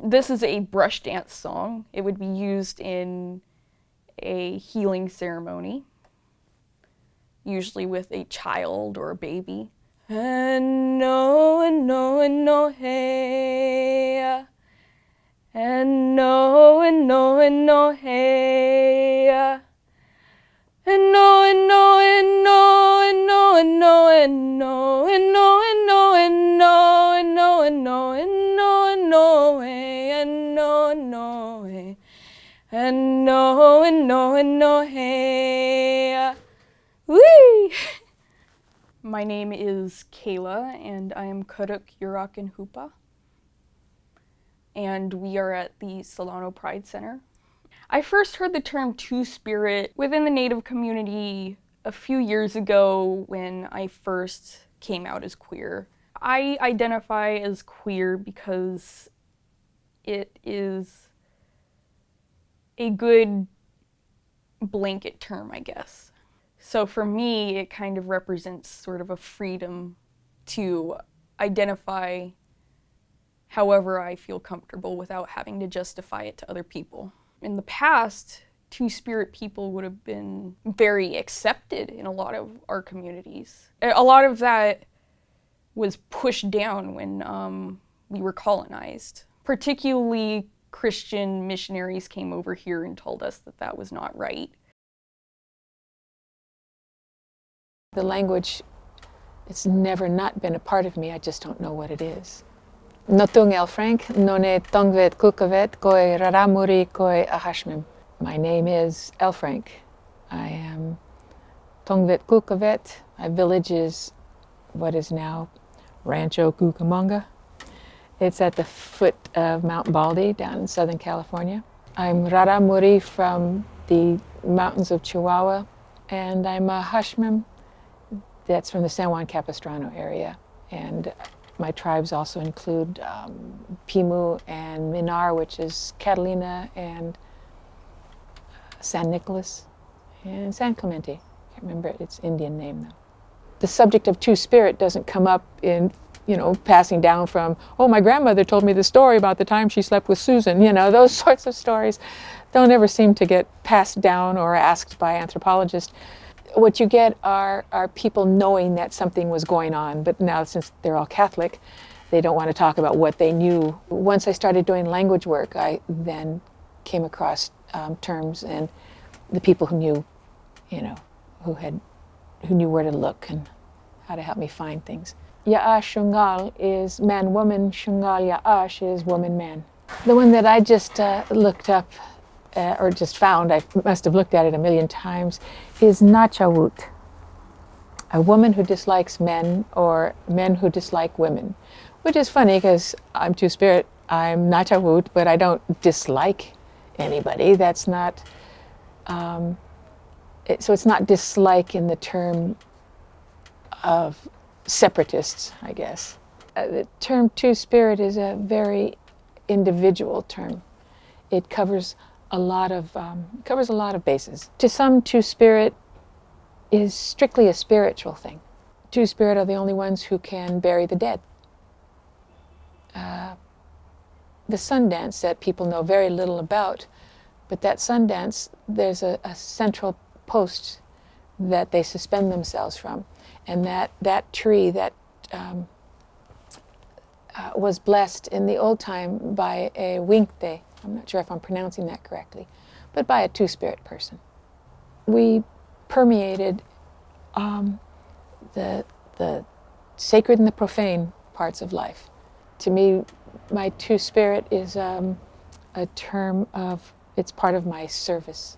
This is a brush dance song. It would be used in a healing ceremony, usually with a child or a baby. And no, and no, and no, hey. And no, and no, and no, hey. And no, and no, and no, and no, and no, and no, and no, and no, and no, and no, and no, and no, and no, hey, and no, no, hey, and no, and no, and no, hey. Whee! My name is Kayla, and I am Kuruk Yurakin Hupa, and we are at the Solano Pride Center. I first heard the term Two-Spirit within the Native community a few years ago when I first came out as queer. I identify as queer because it is a good blanket term, I guess. So for me, it kind of represents sort of a freedom to identify however I feel comfortable without having to justify it to other people. In the past, Two-Spirit people would have been very accepted in a lot of our communities. A lot of that was pushed down when we were colonized. Particularly Christian missionaries came over here and told us that that was not right. The language, it's never not been a part of me, I just don't know what it is. Notung Elfrank, none tongvet kukavet, koi raramuri koi ahashmim. My name is Elfrank. I am Tongvet Kukavet. My village is what is now Rancho Cucamonga. It's at the foot of Mount Baldy down in Southern California. I'm Raramuri from the mountains of Chihuahua, and I'm a Hashmim that's from the San Juan Capistrano area. And my tribes also include Pimu and Minar, which is Catalina and San Nicolas and San Clemente. I can't remember its Indian name though. The subject of Two-Spirit doesn't come up in, passing down from, oh, my grandmother told me the story about the time she slept with Susan. Those sorts of stories don't ever seem to get passed down or asked by anthropologists. What you get are people knowing that something was going on, but now since they're all Catholic, they don't want to talk about what they knew. Once I started doing language work, I then came across terms and the people who knew, who knew where to look and how to help me find things. Ya'ash Shungal is man-woman, Shungal Ya'ash is woman-man. The one that I just looked up, or just found, I must have looked at it a million times, is Nachawut, a woman who dislikes men or men who dislike women, which is funny because I'm Two-Spirit, I'm Nachawut, but I don't dislike anybody. That's not, so it's not dislike in the term of separatists, I guess. The term Two-Spirit is a very individual term. It covers a lot of bases. To some, Two-Spirit is strictly a spiritual thing. Two-Spirit are the only ones who can bury the dead. The Sundance that people know very little about, but that Sundance, there's a central post that they suspend themselves from, and that tree that was blessed in the old time by a Winkte, I'm not sure if I'm pronouncing that correctly, but by a Two-Spirit person. We permeated the sacred and the profane parts of life. To me, my Two-Spirit is a term of, it's part of my service,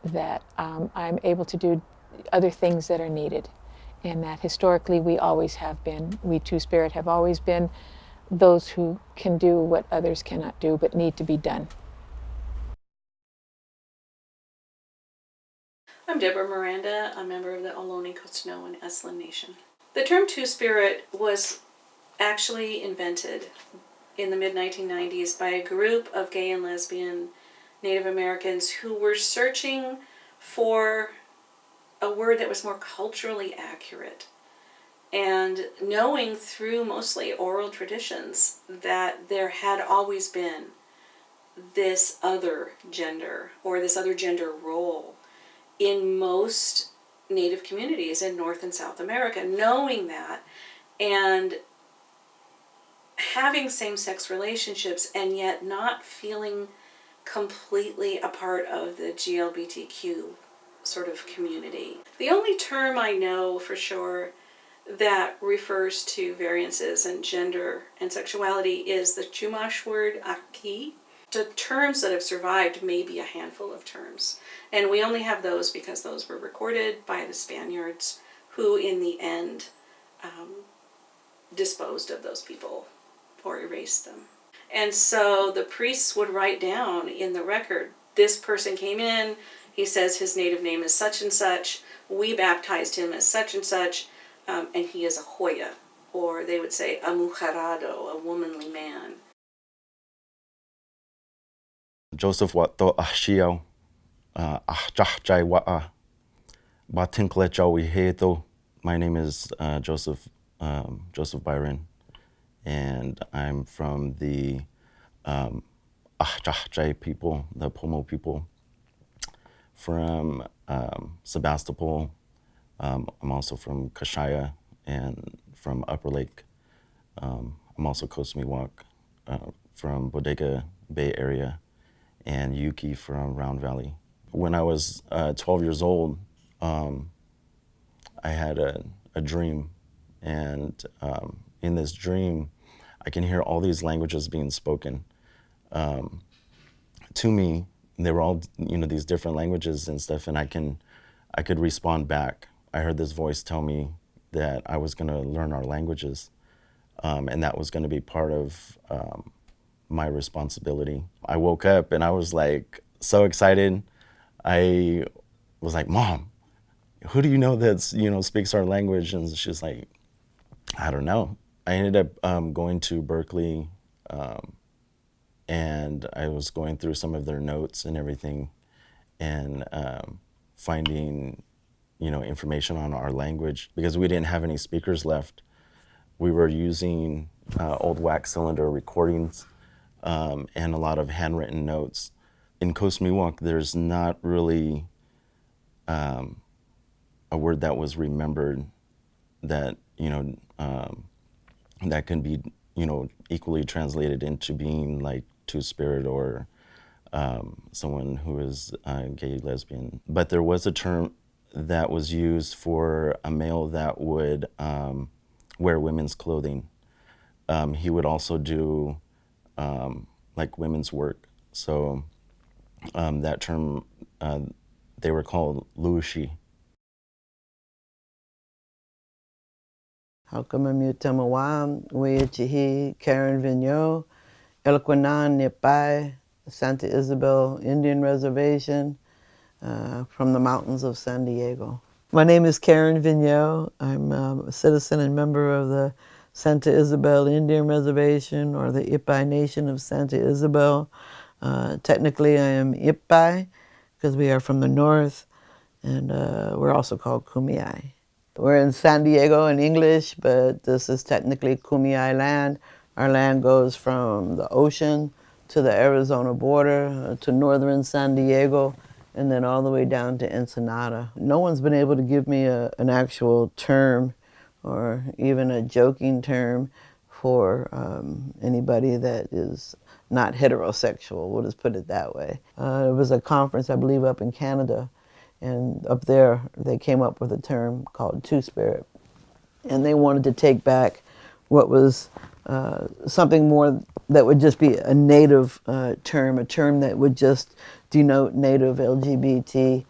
that I'm able to do other things that are needed, and that historically we always have been, we Two-Spirit have always been those who can do what others cannot do but need to be done. I'm Deborah Miranda, a member of the Ohlone, Cochino, and Esalen Nation. The term Two-Spirit was actually invented in the mid-1990s by a group of gay and lesbian Native Americans who were searching for a word that was more culturally accurate. and knowing through mostly oral traditions that there had always been this other gender or this other gender role in most Native communities in North and South America, knowing that and having same-sex relationships and yet not feeling completely a part of the GLBTQ sort of community. The only term I know for sure that refers to variances in gender and sexuality is the Chumash word aki. The terms that have survived may be a handful of terms, and we only have those because those were recorded by the Spaniards, who in the end disposed of those people or erased them. And so the priests would write down in the record, this person came in, he says his native name is such and such, we baptized him as such and such, and he is a Hoya, or they would say a mujerado, a womanly man. Joseph Wato Ashiao, Ahjahjai Wa'a, Batinklechawi Heto. My name is Joseph Byron, and I'm from the Ahjahjai people, the Pomo people, from Sebastopol. I'm also from Kashaya and from Upper Lake. I'm also Coast Miwok, from Bodega Bay area, and Yuki from Round Valley. When I was 12 years old, I had a dream, and in this dream, I can hear all these languages being spoken to me. They were all, these different languages and stuff, and I could respond back. I heard this voice tell me that I was going to learn our languages, and that was going to be part of my responsibility. I woke up and I was like so excited. I was like, Mom, who do you know that's, speaks our language? And she's like, I don't know. I ended up going to Berkeley, and I was going through some of their notes and everything, and finding, information on our language, because we didn't have any speakers left. We were using old wax cylinder recordings and a lot of handwritten notes. In Coast Miwok, there's not really a word that was remembered that, that can be, equally translated into being like two-spirit or someone who is gay, lesbian. But there was a term that was used for a male that would wear women's clothing. He would also do like women's work. So that term, they were called lushi. Halkamamutamawa, Weyachihi, Karen Vigneault, Elquanan Nipai, Santa Isabel Indian Reservation, from the mountains of San Diego. My name is Karen Vigneault. I'm a citizen and member of the Santa Isabel Indian Reservation, or the Ipai Nation of Santa Isabel. Technically, I am Ipai because we are from the north, and we're also called Kumeyaay. We're in San Diego in English, but this is technically Kumeyaay land. Our land goes from the ocean to the Arizona border, to northern San Diego, and then all the way down to Ensenada. No one's been able to give me an actual term or even a joking term for anybody that is not heterosexual, we'll just put it that way. It was a conference, I believe, up in Canada, and up there they came up with a term called Two-Spirit. And they wanted to take back what was something more that would just be a Native term, a term that would just denote Native LGBT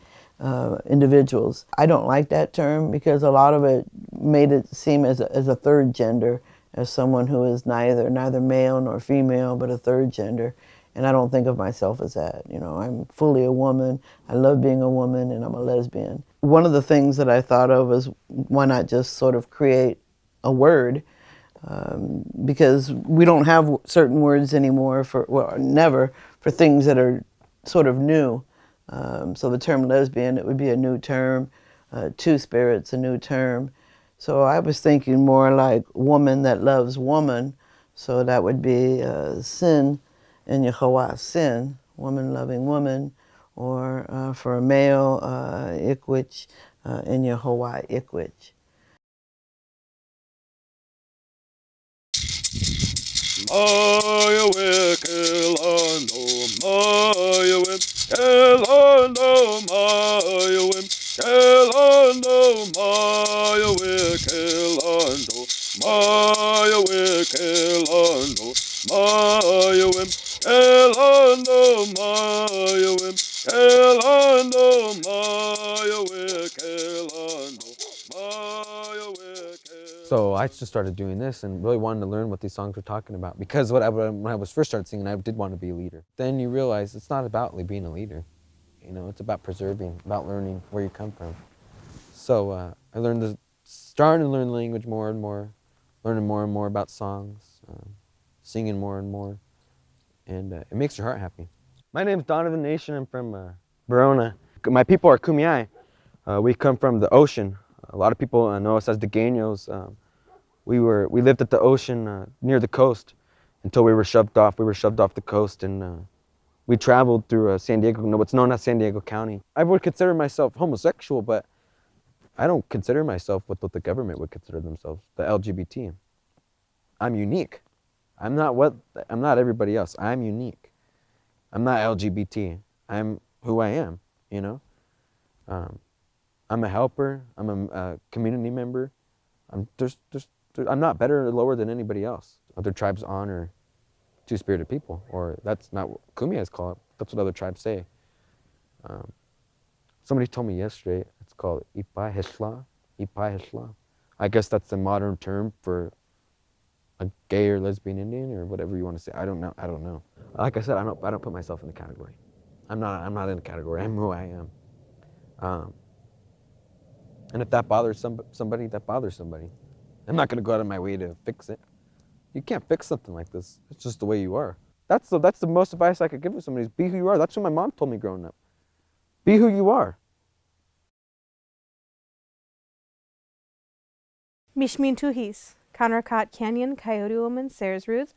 individuals. I don't like that term because a lot of it made it seem as a third gender, as someone who is neither male nor female, but a third gender. And I don't think of myself as that. I'm fully a woman. I love being a woman, and I'm a lesbian. One of the things that I thought of was, why not just sort of create a word? Because we don't have certain words anymore never, for things that are sort of new. So the term lesbian, it would be a new term. Two-spirit's a new term. So I was thinking more like woman that loves woman. So that would be sin in Yahweh, sin, woman loving woman, or for a male, ikwich in Yahweh, ikwich. Maya we kelando, Maya we kelando, Maya we kelando, Maya we kelando, Maya we kelando, Maya we kelando, Maya we kelando, Maya we kelando, Maya we kelando. So I just started doing this and really wanted to learn what these songs were talking about, because when I was first started singing, I did want to be a leader. Then you realize it's not about being a leader, you know, it's about preserving, about learning where you come from. So I started to learn the language more and more, learning more and more about songs, singing more and more, and it makes your heart happy. My name's Donovan Nation. I'm from Verona. My people are Kumeyaay. We come from the ocean. A lot of people know us as Degenios. We lived at the ocean near the coast until we were shoved off. We were shoved off the coast, and we traveled through San Diego, what's known as San Diego County. I would consider myself homosexual, but I don't consider myself what the government would consider themselves, the LGBT. I'm unique. I'm not everybody else. I'm unique. I'm not LGBT. I'm who I am, you know? I'm a helper. I'm a community member. I'm not better or lower than anybody else. Other tribes honor two-spirited people, or that's not what Kumeyaay's call it. That's what other tribes say. Somebody told me yesterday, it's called Ipai Heshla. Ipai Heshla. I guess that's the modern term for a gay or lesbian Indian, or whatever you want to say. I don't know. Like I said, I don't put myself in the category. I'm not in a category. I'm who I am. And if that bothers somebody, that bothers somebody. I'm not gonna go out of my way to fix it. You can't fix something like this. It's just the way you are. That's the most advice I could give to somebody, is be who you are. That's what my mom told me growing up. Be who you are. Mishmin Tuhis, Kanarakat Canyon, Coyote Woman, Sayers Roots.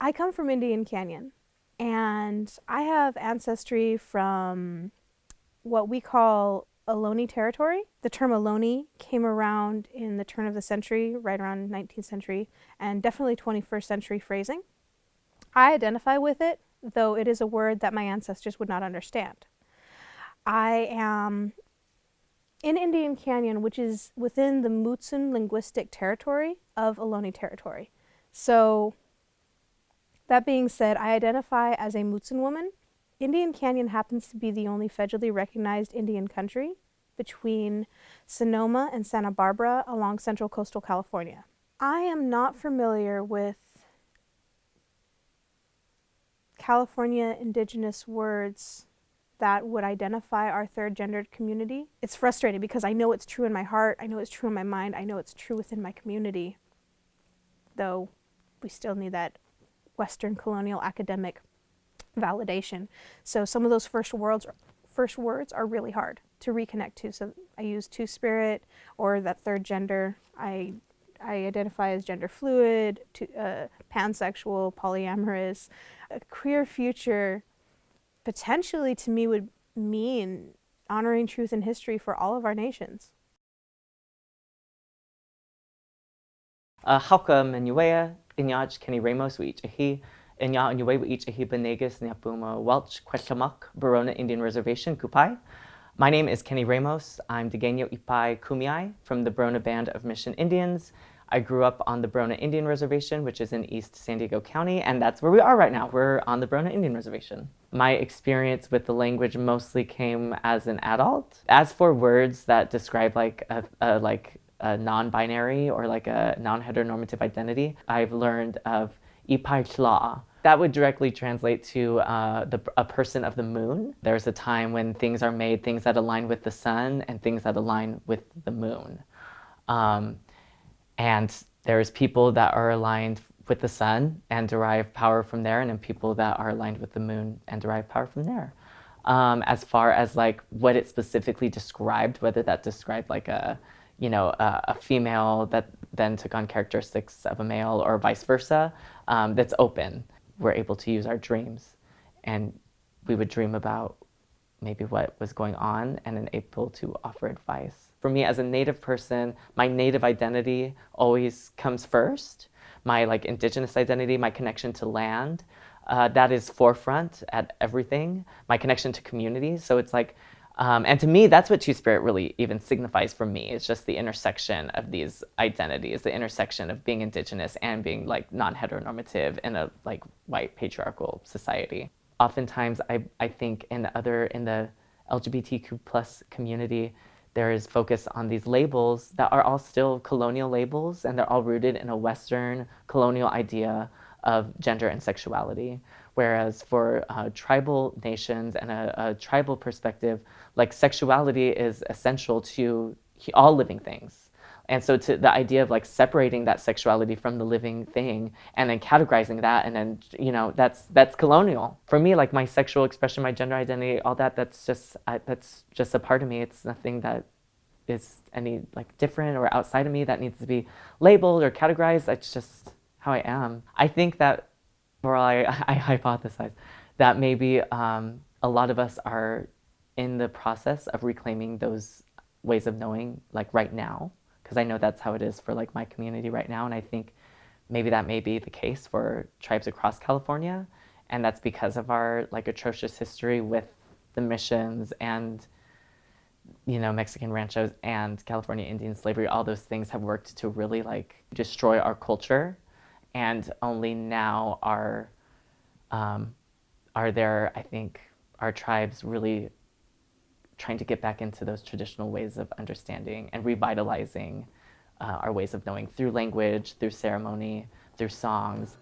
I come from Indian Canyon, and I have ancestry from what we call Ohlone territory. The term Ohlone came around in the turn of the century, right around 19th century, and definitely 21st century phrasing. I identify with it, though it is a word that my ancestors would not understand. I am in Indian Canyon, which is within the Mutsun linguistic territory of Ohlone territory. So, that being said, I identify as a Mutsun woman. Indian Canyon happens to be the only federally recognized Indian country between Sonoma and Santa Barbara along central coastal California. I am not familiar with California indigenous words that would identify our third gendered community. It's frustrating because I know it's true in my heart, I know it's true in my mind, I know it's true within my community, though we still need that Western colonial academic validation. So some of those first words are really hard to reconnect to. So I use two-spirit or that third gender. I identify as gender fluid, pansexual, polyamorous. A queer future potentially to me would mean honoring truth and history for all of our nations. Hauka Menuea, Inyaj Kenny Ramos Weech Ahi, Inya Unuwe Weech Ahi Benegas Nyapuma Welch, Questamuk, Verona Indian Reservation, Kupai. My name is Kenny Ramos. I'm Degeniyo Ipai Kumeyaay from the Verona Band of Mission Indians. I grew up on the Verona Indian Reservation, which is in East San Diego County, and that's where we are right now. We're on the Verona Indian Reservation. My experience with the language mostly came as an adult. As for words that describe like a non-binary or like a non-heteronormative identity, I've learned of Ipai Tla. That would directly translate to a person of the moon. There's a time when things are made, things that align with the sun and things that align with the moon. And there's people that are aligned with the sun and derive power from there, and then people that are aligned with the moon and derive power from there. as far as like what it specifically described, whether that described like a female that then took on characteristics of a male or vice versa, that's open. We're able to use our dreams, and we would dream about maybe what was going on and then able to offer advice. For me as a Native person, my Native identity always comes first. My like Indigenous identity, my connection to land, that is forefront at everything. My connection to communities. So it's like, and to me, that's what Two-Spirit really even signifies for me. It's just the intersection of these identities, the intersection of being Indigenous and being like non-heteronormative in a like white patriarchal society. Oftentimes, I think in the LGBTQ plus community, there is focus on these labels that are all still colonial labels, and they're all rooted in a Western colonial idea of gender and sexuality. Whereas for tribal nations and a tribal perspective, like sexuality is essential to all living things. And so to the idea of like separating that sexuality from the living thing and then categorizing that, and then, that's colonial. For me, like my sexual expression, my gender identity, all that, that's just a part of me. It's nothing that is any like different or outside of me that needs to be labeled or categorized. It's just how I am. I think that, or I hypothesize that maybe a lot of us are in the process of reclaiming those ways of knowing like right now, because I know that's how it is for like my community right now, and I think maybe that may be the case for tribes across California, and that's because of our like atrocious history with the missions and Mexican ranchos and California Indian slavery. All those things have worked to really like destroy our culture, and only now are there, I think, our tribes really trying to get back into those traditional ways of understanding and revitalizing our ways of knowing through language, through ceremony, through songs.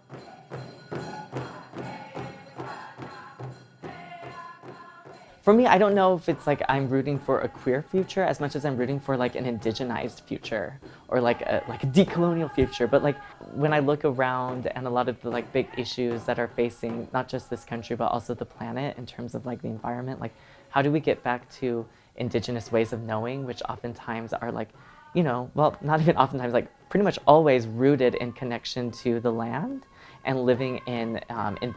For me, I don't know if it's like I'm rooting for a queer future as much as I'm rooting for like an indigenized future or like a decolonial future. But like when I look around and a lot of the like big issues that are facing not just this country but also the planet in terms of like the environment, like how do we get back to indigenous ways of knowing, which oftentimes are like, well, not even oftentimes, like pretty much always rooted in connection to the land and living in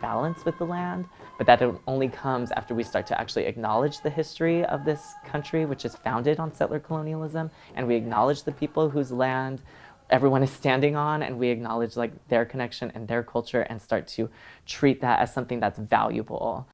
balance with the land, but that it only comes after we start to actually acknowledge the history of this country, which is founded on settler colonialism, and we acknowledge the people whose land everyone is standing on, and we acknowledge like their connection and their culture and start to treat that as something that's valuable.